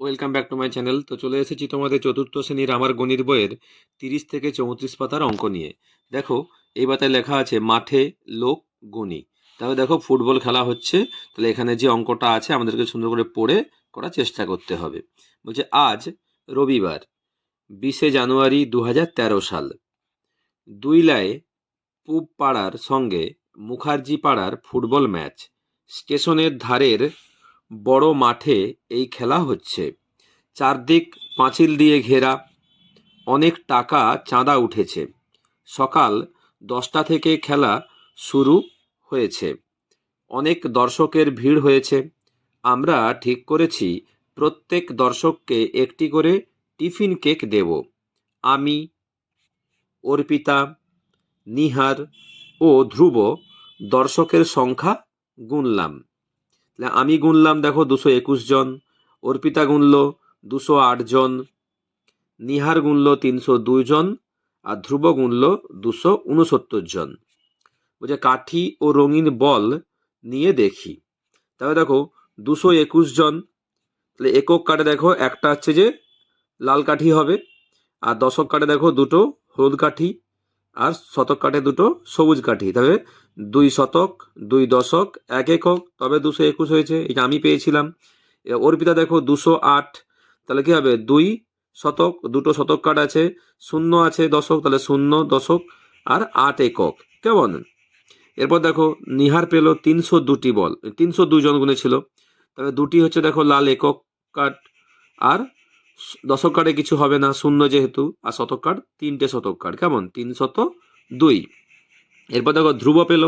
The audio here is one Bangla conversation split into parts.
Welcome back to my channel. তো চলে এসেছি তোমাদের চতুর্থ শ্রেণীর আমার গণিত বইয়ের 30 থেকে 34 পাতার অঙ্ক নিয়ে। দেখো, এই পাতায় লেখা আছে মাঠে লোক গুণী। তাহলে দেখো, ফুটবল খেলা হচ্ছে। তাহলে এখানে যে অঙ্কটা আছে আমাদেরকে সুন্দর করে পড়ে করার চেষ্টা করতে হবে। বলছে আজ রবিবার 20শে জানুয়ারি 2013 সাল, দুইলায় পূব পাড়ার সঙ্গে মুখার্জি পাড়ার ফুটবল ম্যাচ। স্টেশনের ধারের বড় মাঠে এই খেলা হচ্ছে। চারদিক পাঁচিল দিয়ে ঘেরা। অনেক টাকা চাঁদা উঠেছে। সকাল 10টা থেকে খেলা শুরু হয়েছে। অনেক দর্শকের ভিড় হয়েছে। আমরা ঠিক করেছি প্রত্যেক দর্শককে একটি করে টিফিন কেক দেব। আমি, অর্পিতা, নিহার ও ধ্রুব দর্শকের সংখ্যা গুনলাম। আমি গুনলাম, দেখো 221 জন। অর্পিতা গুনল 208 জন। নিহার গুনল 302 জন। আর ধ্রুব গুনল 269 জন। বলছে কাঠি ও রঙিন বল নিয়ে দেখি। তাহলে দেখো 221 জন। তাহলে একক কাটে দেখো একটা হচ্ছে যে লাল কাঠি হবে, আর দশক কাটে দেখো দুটো হলুদ কাঠি, আর শতক কাটে দুটো সবুজ কাঠি। তবে 2 শতক, 2 দশক, 1 একক, তবে 221 হয়েছে। এটা আমি পেয়েছিলাম। অর্পিতা দেখো 208। তাহলে কি হবে? 2 শতক, দুটো শতক কাঠ আছে, শূন্য আছে দশক, তাহলে 0 দশক, আর 8 একক। কেমন? এরপর দেখো নিহার পেল 302টি বল, 302 জন গুণে ছিল। তবে দুটি হচ্ছে দেখো লাল একক কাঠ, আর দশক কাঠে কিছু হবে না, শূন্য যেহেতু। আর শতক কাঠ 3টে শতক কাঠ। কেমন? 302। এরপর দেখো ধ্রুব পেল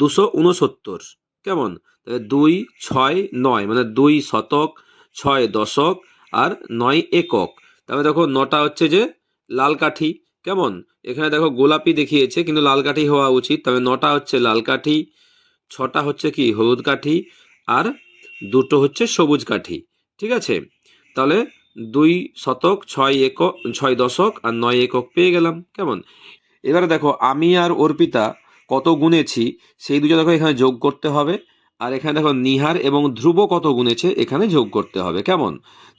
269। কেমন? তাহলে 2, 6, 9, মানে 2 শতক, 6 দশক, আর 9 একক। তাহলে দেখো 9টা হচ্ছে যে লাল কাঠি। কেমন? এখানে দেখো গোলাপি দেখিয়েছে, কিন্তু লাল কাঠি হওয়া উচিত। তবে 9টা হচ্ছে লাল কাঠি, 6টা হচ্ছে কি হলুদ কাঠি, আর দুটো হচ্ছে সবুজ কাঠি। ঠিক আছে? তাহলে 2 শতক, 6 একক, 6 দশক, আর 9 একক পেয়ে গেলাম। কেমন? এবারে দেখো আমি আর অর্পিতা কত গুনেছি সেই দুটো দেখো এখানে যোগ করতে হবে। আর এখানে দেখো নিহার এবং ধ্রুব কত গুনেছে এখানে যোগ করতে হবে। কেমন?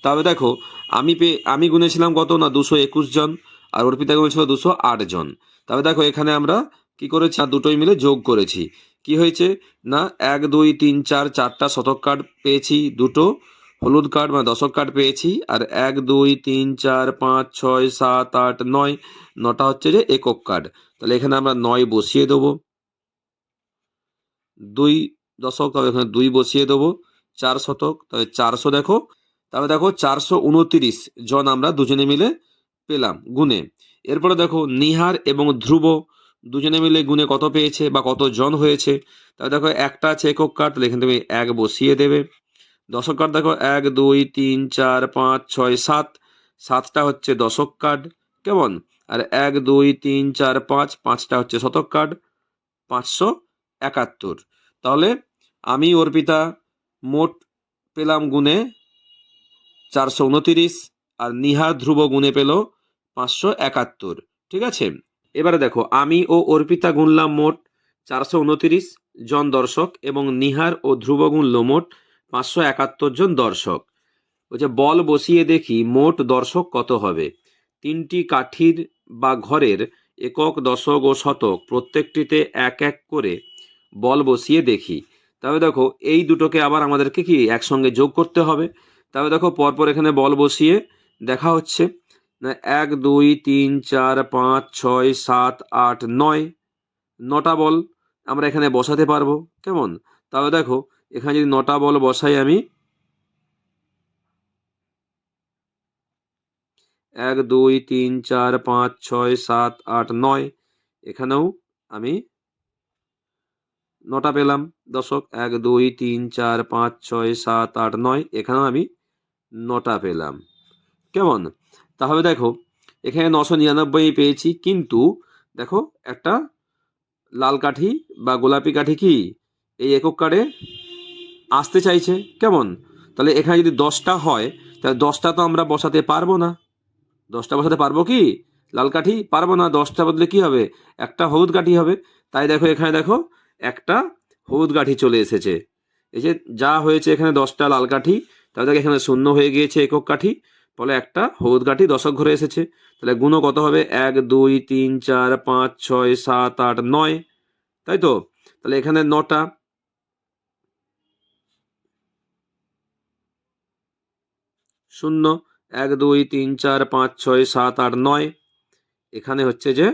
তবে দেখো আমি গুনেছিলাম কত না 221 জন, আর অর্পিতা গুনেছিল 208 জন। তবে দেখো এখানে আমরা কি করেছি না দুটোই মিলে যোগ করেছি। কি হয়েছে না 1, 2, 3, 4, 4টা শতক কার্ড পেয়েছি, দুটো হলুদ কার্ড মানে দশক কার্ড পেয়েছি, আর 1, 2, 3, 4, 5, 6, 7, 8, 9, 9টা হচ্ছে যে একক কার্ড। তাহলে এখানে আমরা 9 বসিয়ে দেবো। 2 দশক, তাহলে এখানে 2 বসিয়ে দেবো। 4 শতক, তাহলে 400 দেখো। তাহলে দেখো 429 জন আমরা দুজনে মিলে পেলাম গুনে। এরপরে দেখো নিহার এবং ধ্রুব দুজনে মিলে গুনে কত পেয়েছে বা কত জন হয়েছে। তাহলে দেখো একটা আছে একক কার্ড, তাহলে এখানে তুমি 1 বসিয়ে দেবে। দশক কার্ড দেখো 1, 2, 3, 4, 5, 6, 7, 7টা হচ্ছে দশক কার্ড। কেমন? আর 1, 2, 3, 4, 5, 5টা হচ্ছে শতক কার্ড। 571। তাহলে আমি অর্পিতা মোট পেলাম গুনে 429, আর নিহার ধ্রুব গুনে পেল 571। ঠিক আছে? এবারে দেখো আমি ও অর্পিতা গুনলাম মোট 429 জন দর্শক, এবং নিহার ও ধ্রুব গুনল মোট 571 জন দর্শক। বলছে বল বসিয়ে দেখি মোট দর্শক কত হবে। 3টি কাঠির বা ঘরের একক, দশক ও শতক প্রত্যেকটিতে 1 1 করে বল বসিয়ে দেখি। তবে দেখো এই দুটোকে আবার আমাদেরকে কি একসঙ্গে যোগ করতে হবে। তবে দেখো পরপর এখানে বল বসিয়ে দেখা হচ্ছে। 1, 2, 3, 4, 5, 6, 7, 8, 9, 9টা বল আমরা এখানে বসাতে পারবো। কেমন? তবে দেখো এখানে যদি 9টা বল বসাই আমি, 1, 2, 3, 4, 5, 6, 7, 8, 9, এখানেও আমি 9টা পেলাম দশক। 1, 2, 3, 4, 5, 6, 7, 8, 9, এখানেও আমি 9টা পেলাম। কেমন? তাহলে দেখো এখানে 999 পেয়েছি, কিন্তু দেখো একটা লাল কাঠি বা গোলাপি কাঠি কি এই একক কার্ডে আসতে চাইছে। কেমন? তাহলে এখানে যদি 10টা হয়, তাহলে 10টা তো আমরা বসাতে পারবো না। 10টা বসাতে পারবো কি? লাল কাঠি পারবো না। 10টা বদলে কি হবে? একটা হলুদ কাঠি হবে। তাই দেখো এখানে দেখো একটা হলুদ কাঠি চলে এসেছে। এই যে যা হয়েছে এখানে 10টা লাল কাঠি, তাহলে দেখো এখানে শূন্য হয়ে গিয়েছে একক কাঠি, ফলে একটা হলুদ কাঠি দশক ঘরে এসেছে। তাহলে গুণ কত হবে? 1 2 3 4 5 6 7 8 9, তাই তো? তাহলে এখানে 9টা, শূন্য, 1 2 3 4 5 6 7 8 9, এখানে হচ্ছে যে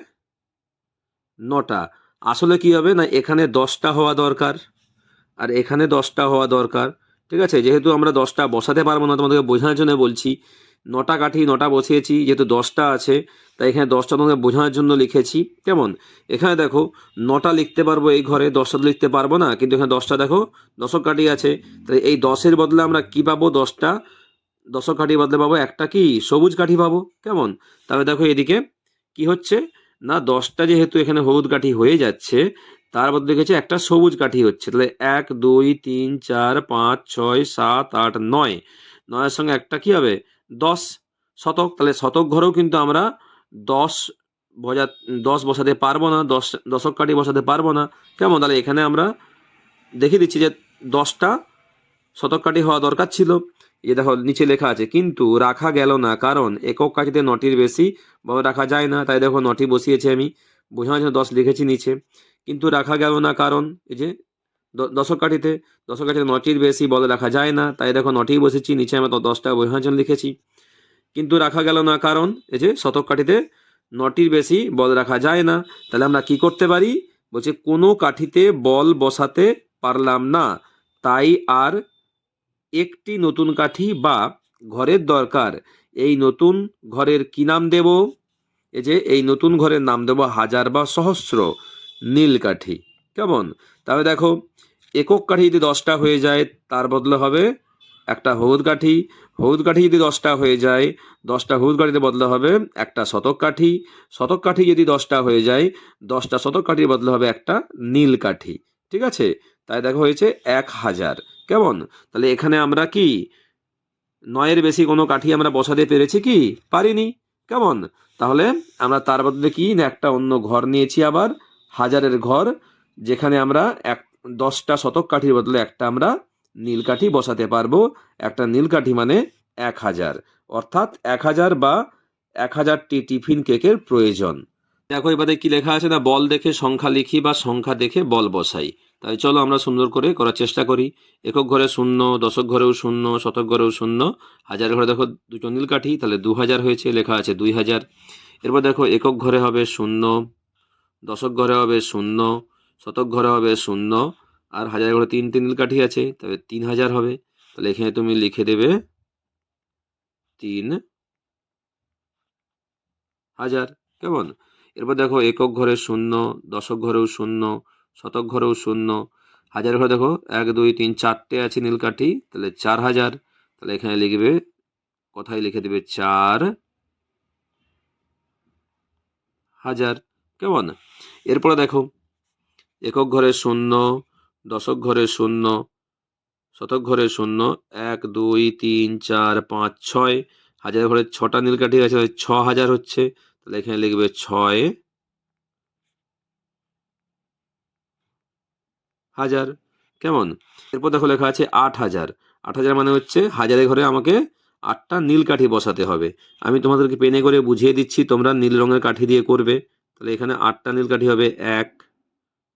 9টা। আসলে কি হবে না, এখানে 10টা হওয়া দরকার আর এখানে 10টা হওয়া দরকার। ঠিক আছে, যেহেতু আমরা 10টা বসাতে পারবো না, তোমাদেরকে বোঝানোর জন্য বলছি। 9টা কাঠি 9টা বসিয়েছি, যেহেতু 10টা আছে তাই এখানে 10টা তোমাকে বোঝানোর জন্য লিখেছি। কেমন? এখানে দেখো 9টা লিখতে পারবো এই ঘরে, 10টা লিখতে পারবো না, কিন্তু এখানে 10টা দেখো দশক কাঠি আছে। তাই এই 10-এর বদলে আমরা কি পাবো? 10টা দশক কাঠি বদলে পাবো একটা কি সবুজ কাঠি পাবো। কেমন? তাহলে দেখো এদিকে কি হচ্ছে না, 10টা যেহেতু এখানে হলুদ কাঠি হয়ে যাচ্ছে, তার বদলে গেছে একটা সবুজ কাঠি হচ্ছে। তাহলে 1 2 3 4 5 6 7 8 9, 9-এর সঙ্গে একটা কি হবে? 10 শতক। তাহলে শতক ঘরেও কিন্তু আমরা 10 বজা 10 বসাতে পারবো না, দশক কাঠি বসাতে পারবো না। কেমন? তাহলে এখানে আমরা দেখিয়ে দিচ্ছি যে 10টা শতক কাঠি হওয়া দরকার ছিল। এ দেখো নিচে লেখা আছে কিন্তু রাখা গেল না, কারণ একক কাঠিতে 9টির বেশি বল রাখা যায় না। তাই দেখো 9টি বসিয়েছি আমি, বোঝানোর জন্য 10 লিখেছি নিচে। কিন্তু রাখা গেল না কারণ এই যে দশক কাঠিতে 9টির বেশি বল রাখা যায় না। তাই দেখো 9টি বসেছি নিচে, আমি তো 10টা বোঝানোর জন্য লিখেছি। কিন্তু রাখা গেল না কারণ এই যে শতক কাঠিতে 9টির বেশি বল রাখা যায় না। তাহলে আমরা কি করতে পারি? বলছে কোনো কাঠিতে বল বসাতে পারলাম না, তাই আর একটি নতুন কাঠি বা ঘরের দরকার। এই নতুন ঘরের কি নাম দেব? এই যে এই নতুন ঘরের নাম দেব হাজার বা সহস্র নীল কাঠি। কেমন? তাহলে দেখো একক কাঠি যদি 10টা হয়ে যায় তার বদলে হবে একটা হলুদ কাঠি। হলুদ কাঠি যদি 10টা হয়ে যায়, 10টা হলুদ কাঠিতে বদলে হবে একটা শতক কাঠি। শতক কাঠি যদি 10টা হয়ে যায়, 10টা শতক কাঠির বদলে হবে একটা নীল কাঠি। ঠিক আছে, তাই দেখো হয়েছে 1000। কেমন? তাহলে এখানে আমরা কি 9-এর বেশি কোনো কাঠি আমরা বসাতে পেরেছি কি? পারিনি। কেমন? তাহলে আমরা তার বদলে কি না একটা অন্য ঘর নিয়েছি, আবার হাজারের ঘর, যেখানে আমরা 10টা শতক কাঠির বদলে একটা আমরা নীল কাঠি বসাতে পারবো। একটা নীল কাঠি মানে 1000, অর্থাৎ 1000 বা 1000টি টিফিন কেকের প্রয়োজন। দেখো এবারে কি লেখা আছে না, বল দেখে সংখ্যা লিখি বা সংখ্যা দেখে বল বসাই। তাই চলো আমরা সুন্দর করে করার চেষ্টা করি। একক ঘরে শূন্য, দশক ঘরেও শূন্য, শতক ঘরেও শূন্য, হাজার ঘরে দেখো দুটো নীল কাঠি, তাহলে 2000 হয়েছে, লেখা আছে 2000। এরপর দেখো একক ঘরে হবে শূন্য, দশক ঘরে হবে শূন্য, শতক ঘরে হবে শূন্য, আর হাজার ঘরে 3টে নীল কাঠি আছে, তবে 3000 হবে। তাহলে এখানে তুমি লিখে দেবে 3000। কেমন? এরপর দেখো একক ঘরে শূন্য, দশক ঘরেও শূন্য, শতক ঘরেও শূন্য, হাজার ঘরে দেখো 1 2 3 4টে আছে নীল কাঠি, তাহলে 4000। তাহলে এখানে লিখবে, কথায় লিখে দেবে 4000। কেমন? এরপরে দেখো একক ঘরে শূন্য, দশক ঘরে শূন্য, শতক ঘরে শূন্য, 1 2 3 4 5 6, হাজার ঘরে 6টা নীল কাঠি আছে, 6000 হচ্ছে। তাহলে এখানে লিখবে 6000। কেমন? এরপর দেখো লেখা আছে 8000। 8000 মানে হচ্ছে হাজারের ঘরে আমাকে 8টা নীল কাঠি বসাতে হবে। আমি তোমাদেরকে পেনে করে বুঝিয়ে দিচ্ছি, তোমরা নীল রঙের কাঠি দিয়ে করবে। তাহলে এখানে 8টা নীল কাঠি হবে 1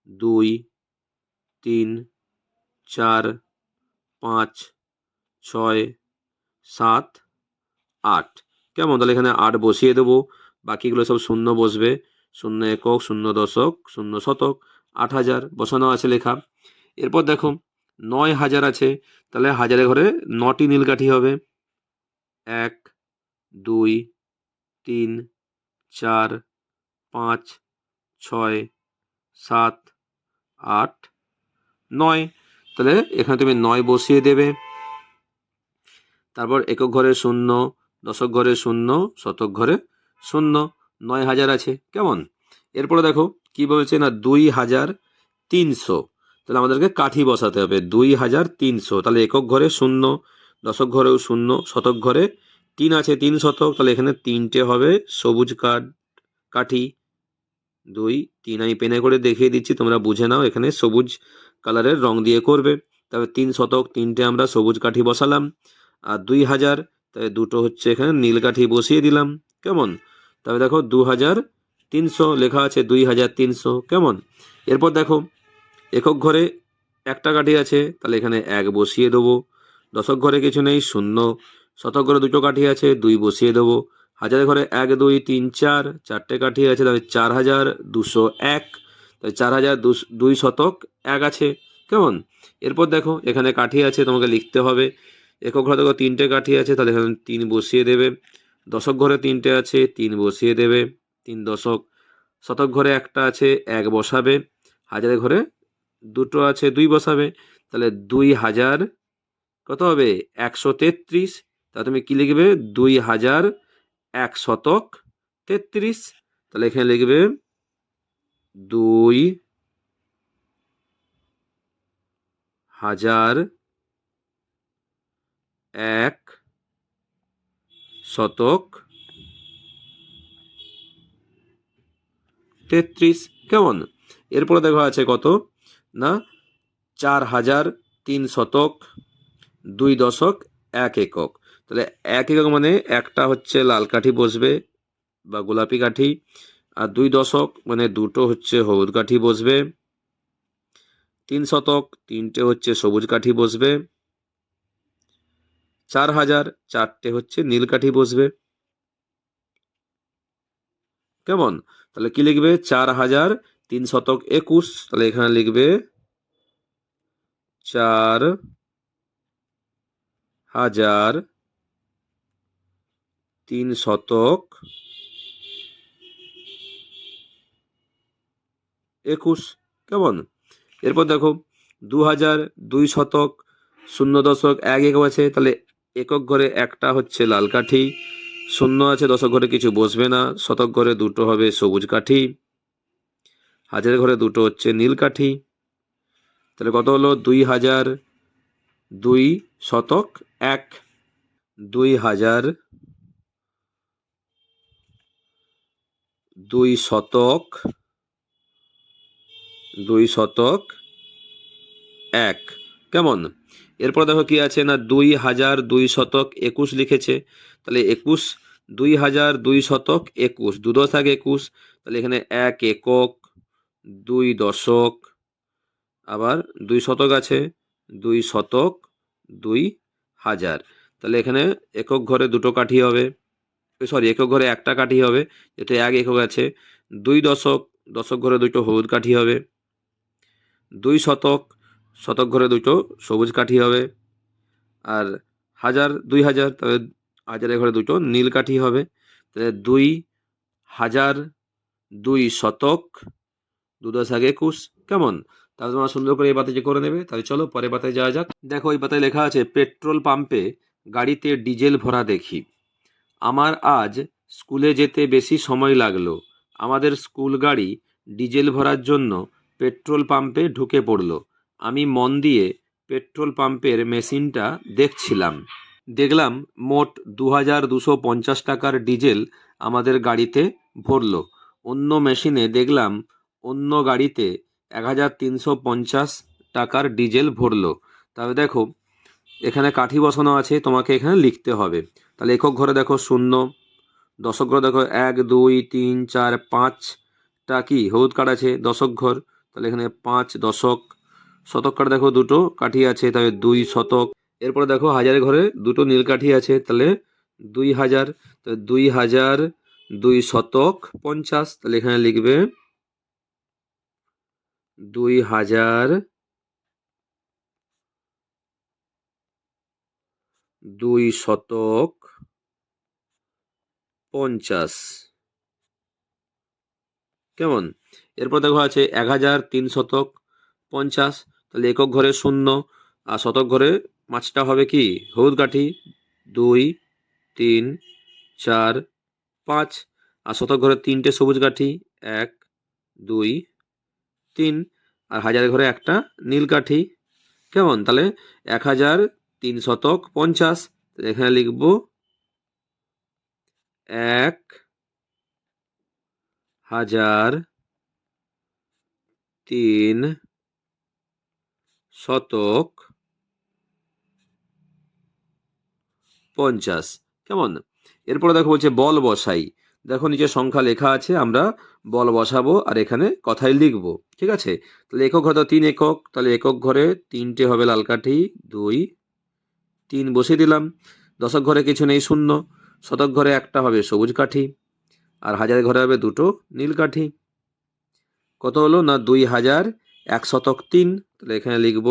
2 3 4 5 6 7 8। কেমন? তাহলে এখানে 8 বসিয়ে দেবো, বাকিগুলো সব শূন্য বসবে। শূন্য একক, শূন্য দশক, শূন্য শতক, 8000 বসানো আছে লেখা। এরপর দেখো 9000 আছে, তাহলে হাজারের ঘরে 9টি নীল কাঠি হবে। 1 2 3 4 5 6 7 8 9। তাহলে এখানে তুমি 9 বসিয়ে দেবে। তারপর একক ঘরে শূন্য, দশক ঘরে শূন্য, শতক ঘরে শূন্য, 9000 আছে। কেমন? এরপরে দেখো কি বলছে না 2300। তাহলে আমাদেরকে কাঠি বসাতে হবে 2300। তাহলে একক ঘরে শূন্য, দশক ঘরেও শূন্য, শতক ঘরে 3 আছে, 3 শতক, তাহলে এখানে 3টে হবে সবুজ কাঠি। 2 3 আমি পেনে করে দেখিয়ে দিচ্ছি, তোমরা বুঝে নাও, এখানে সবুজ কালারের রং দিয়ে করবে। তবে 3 শতক 3টে আমরা সবুজ কাঠি বসালাম। আর 2000, তাই দুটো হচ্ছে এখানে নীল কাঠি বসিয়ে দিলাম। কেমন? তবে দেখো 2300 লেখা আছে, 2300। কেমন? এরপর দেখো একক ঘরে একটা কাঠি আছে, তাহলে এখানে 1 বসিয়ে দেবো। দশক ঘরে কিছু নেই, শূন্য। শতক ঘরে দুটো কাঠি আছে, 2 বসিয়ে দেবো। হাজার ঘরে 1 2 3 4 চারটে কাঠি আছে, তাহলে 4201। তাই 4200 শতক 1 আছে। কেমন? এরপর দেখো এখানে কাঠি আছে, তোমাকে লিখতে হবে। একক ঘরে দেখো 3টে কাঠি আছে, তাহলে এখানে 3 বসিয়ে দেবে। দশক ঘরে 3টে আছে, 3 বসিয়ে দেবে। 3 দশক। শতক ঘরে একটা আছে, 1 বসাবে। হাজারের ঘরে দুটো আছে, 2 বসাবে। তাহলে 2000 কত হবে? 133। তা তুমি কি লিখবে? 2133। তাহলে এখানে লিখবে 2133। কেমন? এরপরে দেখো আছে কত না, 4003 শতক 2 দশক 1 একক। তাহলে 1 একক মানে একটা হচ্ছে লাল কাঠি বসবে বা গোলাপি কাঠি, আর 2 দশক মানে দুটো হচ্ছে হলুদ কাঠি বসবে। 3 শতক 3টে হচ্ছে সবুজ কাঠি বসবে। 4000 4টে হচ্ছে নীল কাঠি বসবে। কেমন? তাহলে কি লিখবে? 4003 শতক 21। তাহলে এখানে লিখবে 4003 শতক 21। কেমন? এরপর দেখো 2002 শতক 0.1 একক আছে, তাহলে একক ঘরে একটা হচ্ছে লাল কাঠি, শূন্য আছে, দশক ঘরে কিছু বসবে না, শতক ঘরে দুটো হবে সবুজ কাঠি, হাজার ঘরে দুটো হচ্ছে নীল কাঠি। তাহলে কত হলো? 2002 শতক 1। 2002 শতক 1। কেমন? এরপর দেখো কি আছে না, 2002 শতক 21 লিখেছে। তাহলে 21, 2002 শতক 21, 2 দশক 21। তাহলে এখানে 1 একক, 2 দশক, আবার 2 শতক আছে, 2 শতক, 2 হাজার। তাহলে এখানে একক ঘরে দুটো কাঠি হবে, সরি একক ঘরে একটা কাঠি হবে, যেহেতু 1 একক আছে। 2 দশক, দশক ঘরে দুটো হলুদ কাঠি হবে। 2 শতক, শতক ঘরে দুটো সবুজ কাঠি হবে। আর হাজার, 2000, তবে হাজারের ঘরে দুটো নীল কাঠি হবে। তাহলে 2002 শতক 2 দশক 21। কেমন? তাহলে তোমরা সুন্দর করে এই বাতাটি করে নেবে। তাহলে চলো পরের বাতায় যাওয়া যাক। দেখো এই বাতায় লেখা আছে, পেট্রোল পাম্পে গাড়িতে ডিজেল ভরা দেখি। আমার আজ স্কুলে যেতে বেশি সময় লাগলো। আমাদের স্কুল গাড়ি ডিজেল ভরার জন্য পেট্রোল পাম্পে ঢুকে পড়ল। আমি মন দিয়ে পেট্রোল পাম্পের মেশিনটা দেখছিলাম। দেখলাম মোট 2250 টাকার ডিজেল আমাদের গাড়িতে ভরল। অন্য মেশিনে দেখলাম অন্য গাড়িতে 1350 টাকার ডিজেল ভরল। তবে দেখো এখানে কাঠি বসানো আছে, তোমাকে এখানে লিখতে হবে। তাহলে একক ঘরে দেখো শূন্য, দশক ঘরে দেখো 1 2 3 4 5টা কি হলুদ কাঠ আছে দশক ঘর, তাহলে এখানে 5 দশক। শতক কাঠ দেখো দুটো কাঠি আছে, তাহলে 2 শতক। এরপরে দেখো হাজারের ঘরে দুটো নীল কাঠি আছে, তাহলে 2000। তাহলে 2002 শতক 50। তাহলে এখানে লিখবে 2002 শতক 50। কেমন? এরপর দেখো আছে 1003 শতক 50। তাহলে একক ঘরে শূন্য, আর শতক ঘরে 5টা হবে কি হলুদ কাঠি, 2 3 4 5। আর শতক ঘরে 3টে সবুজ কাঠি, 1 2 3। আর হাজারের ঘরে একটা নীল কাঠি। কেমন? তাহলে 1003 শতক 50। এখানে লিখব 1003 শতক 50। কেমন? এরপরে দেখো বলছে বল বসাই। দেখো নিচে সংখ্যা লেখা আছে, আমরা বল বসাবো আর এখানে কথাই লিখবো। ঠিক আছে, তাহলে একক হয়তো 3 একক, তাহলে একক ঘরে 3টে হবে লাল কাঠি, 2 3 বসিয়ে দিলাম। দশক ঘরে কিছু নেই, শূন্য। শতক ঘরে একটা হবে সবুজ কাঠি, আর হাজার ঘরে হবে দুটো নীল কাঠি। কত হলো না 2100 শতক 3, তাহলে এখানে লিখব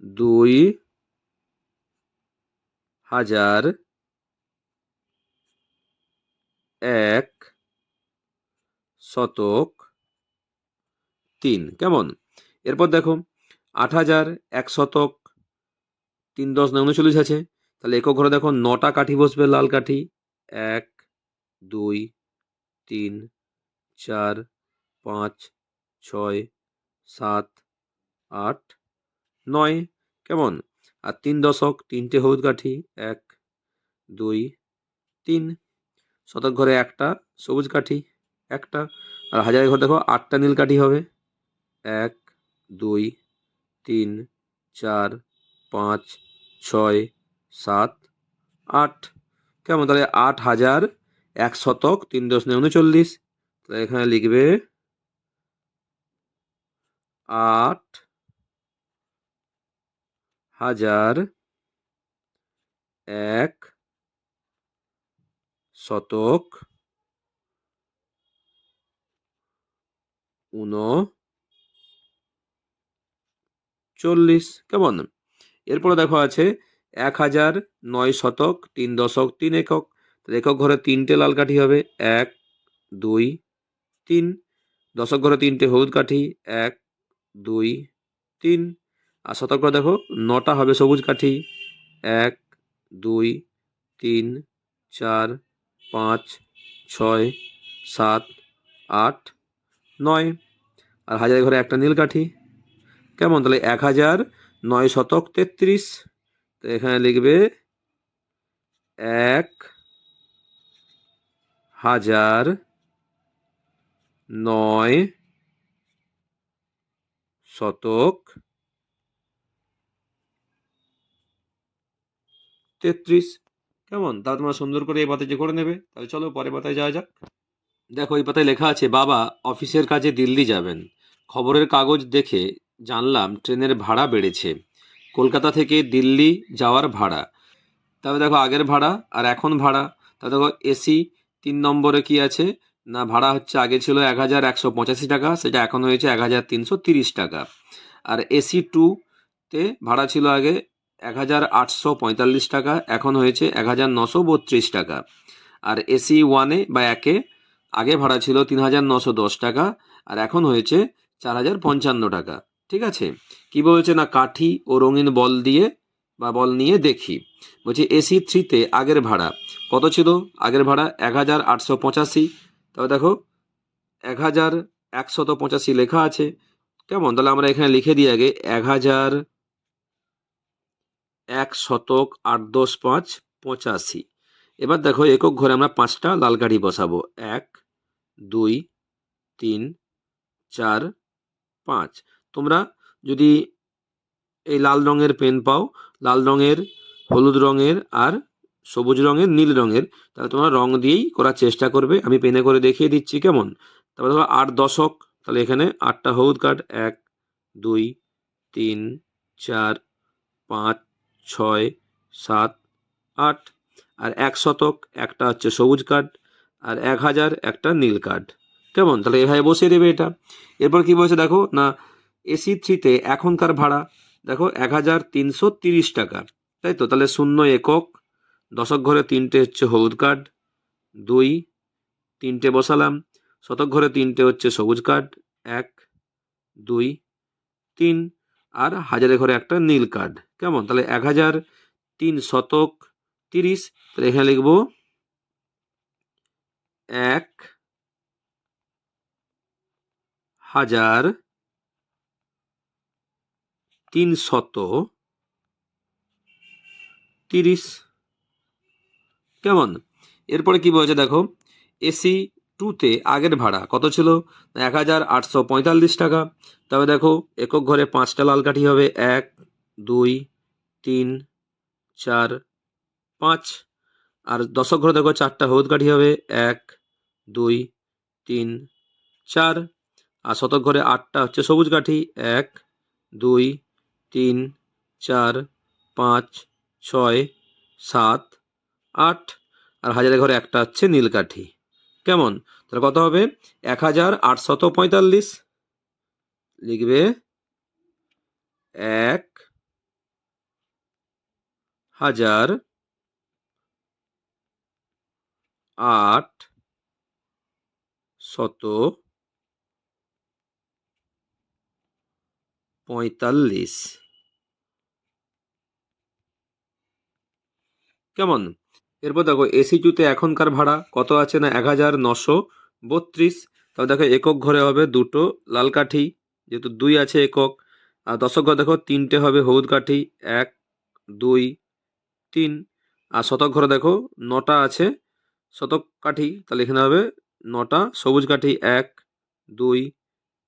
2001 শতক 3। কেমন? এরপর দেখো 8001 শতক 3 10 39 আছে, তাহলে একক ঘরে দেখো 9টা কাঠি বসবে লাল কাঠি, 1 2 3 4 5 6 7 8 9। কেমন? আর 3 দশক 3টে হলুদ কাঠি, 1 2 3। শতক ঘরে একটা সবুজ কাঠি, একটা। আর হাজারের ঘরে দেখো 8টা নীল কাঠি হবে, 1 2 3 4 5 6 7 8। কেমন? তাহলে 8001 শতক 3 10 39, তাহলে এখানে লিখবে 8001 শতক 39। কেমন? এরপরে দেখো আছে 1009 শতক 3 দশক 3 একক, তাহলে একক ঘরে 3টে লাল কাঠি হবে, 1 2 3। দশক ঘরে 3টে হলুদ কাঠি, 1 2 3। আর শতক ঘরে দেখো 9টা হবে সবুজ কাঠি, 1 2 3 4 5 6 7 8 9। আর হাজারের ঘরে একটা নীল কাঠি। কেমন? তাহলে 1009 শতক 33, তো এখানে লিখবে 1009 শতক 33। কেমন? তা তোমরা সুন্দর করে এই পাতাটি করে নেবে। তাহলে চলো পরের পাতায় যাওয়া যাক। দেখো এই পাতায় লেখা আছে, বাবা অফিসের কাজে দিল্লি যাবেন, খবরের কাগজ দেখে জানলাম ট্রেনের ভাড়া বেড়েছে, কলকাতা থেকে দিল্লি যাওয়ার ভাড়া। তাহলে দেখো আগের ভাড়া আর এখন ভাড়া। তা দেখো এসি 3 নম্বরে কি আছে না, ভাড়া হচ্ছে আগে ছিল 1185 টাকা, সেটা এখন হয়েছে 1330 টাকা। আর এসি 2-তে ভাড়া ছিল আগে 1845 টাকা, এখন হয়েছে 1932 টাকা। আর এসি 1-এ বা 1-এ আগে ভাড়া ছিল 3910 টাকা, আর এখন হয়েছে 4055 টাকা। ঠিক আছে, কি বলছে না, কাঠি ও রঙিন বল দিয়ে বা বল নিয়ে দেখি। বলছি এসি 3-তে আগের ভাড়া কত ছিল? আগের ভাড়া 1885। তবে দেখো 1185 লেখা আছে। কেমন? তাহলে আমরা এখানে লিখে দিই আগে 1001 শতক 8 10 5 85। এবার দেখো একক ঘরে আমরা 5টা লাল কাঠি বসাবো, 1 2 3 4 5। তোমরা যদি এই লাল রঙের পেন পাও, লাল রঙের, হলুদ রঙের আর সবুজ রঙের, নীল রঙের, তাহলে তোমরা রং দিয়েই করার চেষ্টা করবে। আমি পেনে করে দেখিয়ে দিচ্ছি। কেমন? তারপরে ধরো 8 দশক, তাহলে এখানে 8টা হলুদ কাঠ, 1 2 3 4 5 6 7 8। আর 1 শতক একটা হচ্ছে সবুজ কাঠ, আর 1000 একটা নীল কাঠ। কেমন? তাহলে এভাবে বসিয়ে দেবে এটা। এরপর কি বলছে দেখো না, এসি 3-তে এখনকার ভাড়া দেখো 1330 টাকা, তাই তো? তাহলে 0 একক, দশক ঘরে 3টে হচ্ছে হলুদ কাঠ, 2 3টে বসালাম। শতক ঘরে 3টে হচ্ছে সবুজ কাঠ, 1 2 3। আর হাজারের ঘরে একটা নীল কাঠ। কেমন? তাহলে 1003 শতক 30, তাহলে এখানে লিখবো 1330। কেমন? এরপরে কি বলেছে দেখো, এসি 2-তে আগের ভাড়া কত ছিল? 1845 টাকা। তবে দেখো একক ঘরে 5টা লাল কাঠি হবে, 1 2 3 4 5। আর দশক ঘরে দেখো 4টা হলুদ কাঠি হবে, 1 2 3 4। আর শতক ঘরে 8টা হচ্ছে সবুজ কাঠি, 1 2 3 4 5 6 7 8। আর হাজারের ঘরে একটা হচ্ছে নীল কাঠি। কেমন? তাহলে কত হবে? 1845। লিখবে 1845। কেমন? এরপর দেখো এসি জুতে এখনকার ভাড়া কত আছে না 1932। তবে দেখো একক ঘরে হবে 2টো লাল কাঠি, যেহেতু 2 আছে একক। আর দশক ঘরে দেখো 3টে হবে হলুদ কাঠি, 1 2 3। আর শতক ঘরে দেখো 9টা আছে শতক কাঠি, তাহলে এখানে হবে 9টা সবুজ কাঠি, 1 2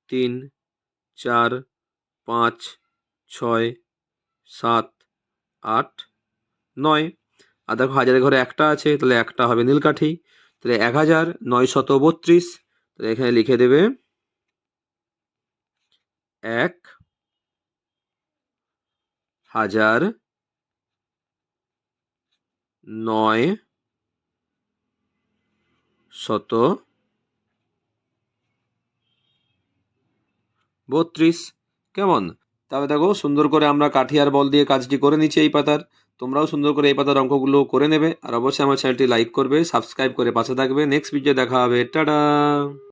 3 4 5 6 7 8 9। আর দেখো হাজারের ঘরে একটা আছে, তাহলে একটা হবে নীল কাঠি, তাহলে 1932। তাহলে এখানে লিখে দেবে 1932। কেমন? তবে দেখো সুন্দর করে আমরা কাঠি আর বল দিয়ে কাজটি করে নিচ্ছি এই পাতার। তোমরাও সুন্দর করে এই পাতার অঙ্কগুলো করে নেবে। আর অবশ্যই আমার চ্যানেলটি লাইক করবে, সাবস্ক্রাইব করে পাশে থাকবে। নেক্সট ভিডিও দেখা হবে। টাটা।